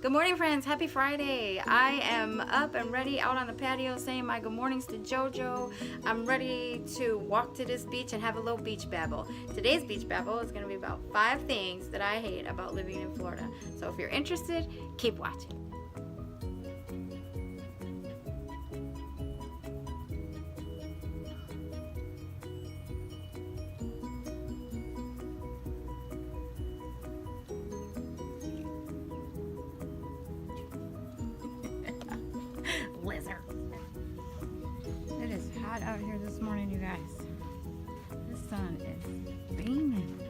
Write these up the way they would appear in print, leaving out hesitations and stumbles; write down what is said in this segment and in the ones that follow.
Good morning, friends. Happy Friday. I am up and ready out on the patio saying my good mornings to JoJo. I'm ready to walk to this beach and have a little beach babble. Today's beach babble is going to be about 5 things that I hate about living in Florida. So if you're interested, keep watching. Lizard. It is hot out here this morning, you guys. The sun is beaming.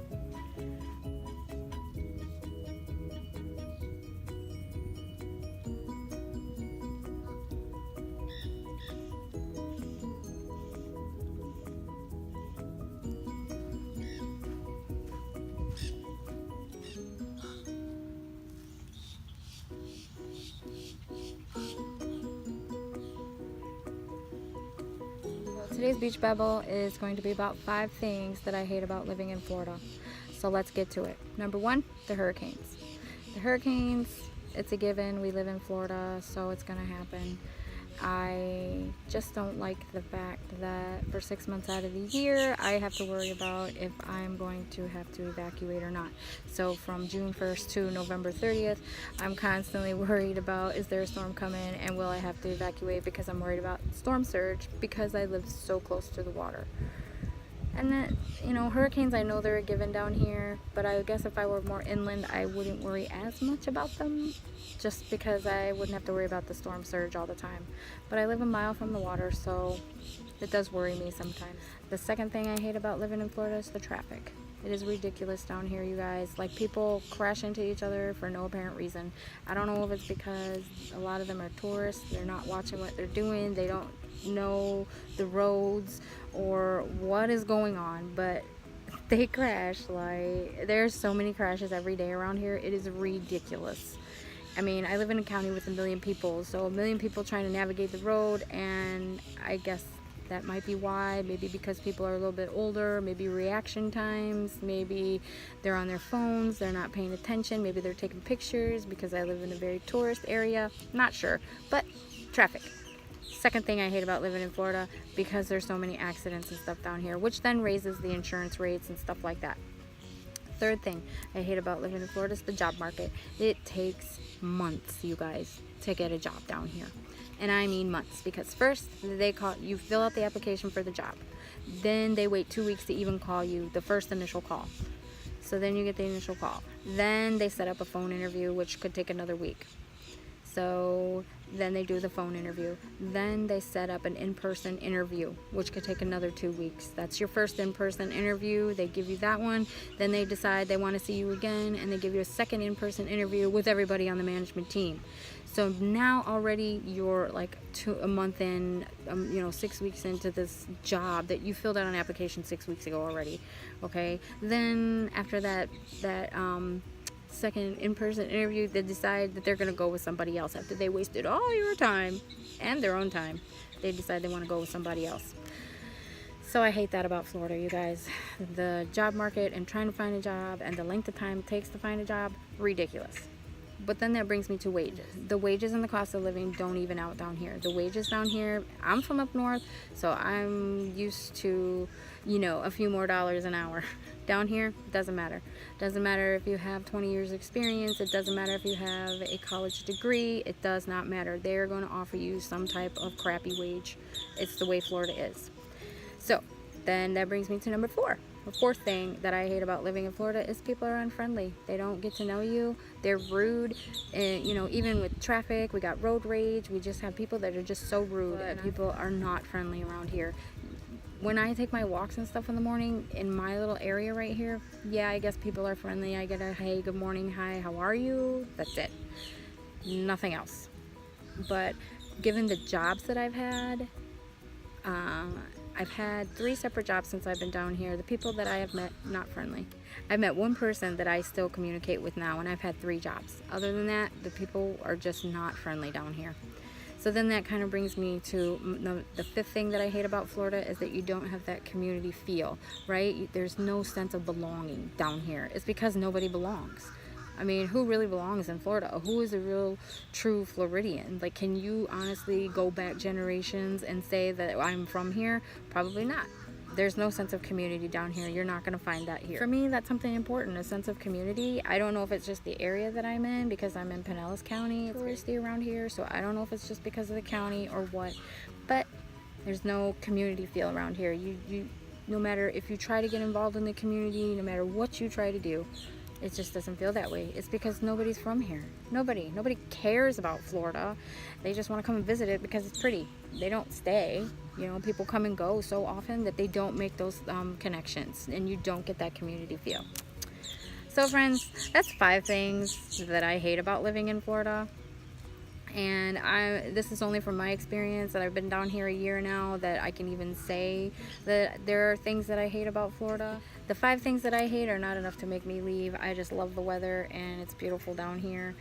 Today's beach babble is going to be about 5 things that I hate about living in Florida. So let's get to it. Number 1, the hurricanes. The hurricanes, it's a given. We live in Florida, so it's going to happen. I just don't like the fact that for 6 months out of the year, I have to worry about if I'm going to have to evacuate or not. So from June 1st to November 30th, I'm constantly worried about, is there a storm coming and will I have to evacuate, because I'm worried about storm surge because I live so close to the water. And then, hurricanes, I know they're a given down here, but I guess if I were more inland, I wouldn't worry as much about them, just because I wouldn't have to worry about the storm surge all the time. But I live a mile from the water, so it does worry me sometimes. The second thing I hate about living in Florida is the traffic. It is ridiculous down here, you guys. Like, people crash into each other for no apparent reason. I don't know if it's because a lot of them are tourists, they're not watching what they're doing, they don't know the roads or what is going on, but they crash. Like, there's so many crashes every day around here. It is ridiculous. I mean, I live in a county with 1 million people, so 1 million people trying to navigate the road, and I guess that might be why. Maybe because people are a little bit older, maybe reaction times, maybe they're on their phones, they're not paying attention, maybe they're taking pictures because I live in a very tourist area. Not sure, but traffic. Second thing I hate about living in Florida, because there's so many accidents and stuff down here, which then raises the insurance rates and stuff like that. Third thing I hate about living in Florida is the job market. It takes months, you guys, to get a job down here. And I mean months, because first they call you, fill out the application for the job. Then they wait 2 weeks to even call you, the first initial call. So then you get the initial call. Then they set up a phone interview, which could take another week. So then they do the phone interview. Then they set up an in-person interview, which could take another 2 weeks. That's your first in-person interview. They give you that one. Then they decide they want to see you again, and they give you a second in-person interview with everybody on the management team. So now already you're like a month in, 6 weeks into this job that you filled out an application 6 weeks ago already. Okay. Then after that second in-person interview, they decide that they're going to go with somebody else. After they wasted all your time and their own time, they decide they want to go with somebody else. So I hate that about Florida, you guys. The job market and trying to find a job and the length of time it takes to find a job, ridiculous. But then that brings me to wages. The wages and the cost of living don't even out down here. The wages down here, I'm from up north, so I'm used to, a few more dollars an hour. Down here, it doesn't matter. Doesn't matter if you have 20 years experience. It doesn't matter if you have a college degree. It does not matter. They're going to offer you some type of crappy wage. It's the way Florida is. So then that brings me to number 4. The fourth thing that I hate about living in Florida is people are unfriendly. They don't get to know you. They're rude. And, even with traffic, we got road rage. We just have people that are just so rude, and people are not friendly around here. When I take my walks and stuff in the morning in my little area right here, yeah, I guess people are friendly. I get a hey, good morning, hi, how are you? That's it. Nothing else. But given the jobs that I've had 3 separate jobs since I've been down here. The people that I have met, not friendly. I've met one person that I still communicate with now, and I've had 3 jobs. Other than that, the people are just not friendly down here. So then that kind of brings me to the 5th thing that I hate about Florida is that you don't have that community feel, right? There's no sense of belonging down here. It's because nobody belongs. I mean, who really belongs in Florida? Who is a real true Floridian? Like, can you honestly go back generations and say that I'm from here? Probably not. There's no sense of community down here. You're not going to find that here. For me, that's something important, a sense of community. I don't know if it's just the area that I'm in, because I'm in Pinellas County. It's touristy around here, so I don't know if it's just because of the county or what, but there's no community feel around here. You no matter if you try to get involved in the community, no matter what you try to do, it just doesn't feel that way. It's because nobody's from here. Nobody cares about Florida. They just want to come and visit it because it's pretty. They don't stay. You know, people come and go so often that they don't make those connections, and you don't get that community feel. So friends, that's 5 things that I hate about living in Florida. And this is only from my experience, that I've been down here a year now, that I can even say that there are things that I hate about Florida. The 5 things that I hate are not enough to make me leave. I just love the weather, and it's beautiful down here,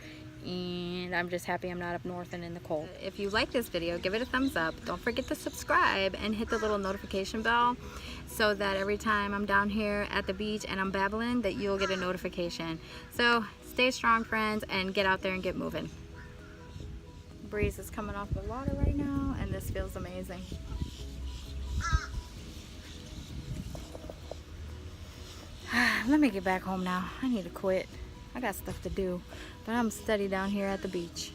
and I'm just happy I'm not up north and in the cold. If you like this video, give it a thumbs up. Don't forget to subscribe and hit the little notification bell, so that every time I'm down here at the beach and I'm babbling, that you'll get a notification. So stay strong, friends, and get out there and get moving. Breeze is coming off the water right now, and this feels amazing. Let me get back home now. I need to quit. I got stuff to do, but I'm steady down here at the beach.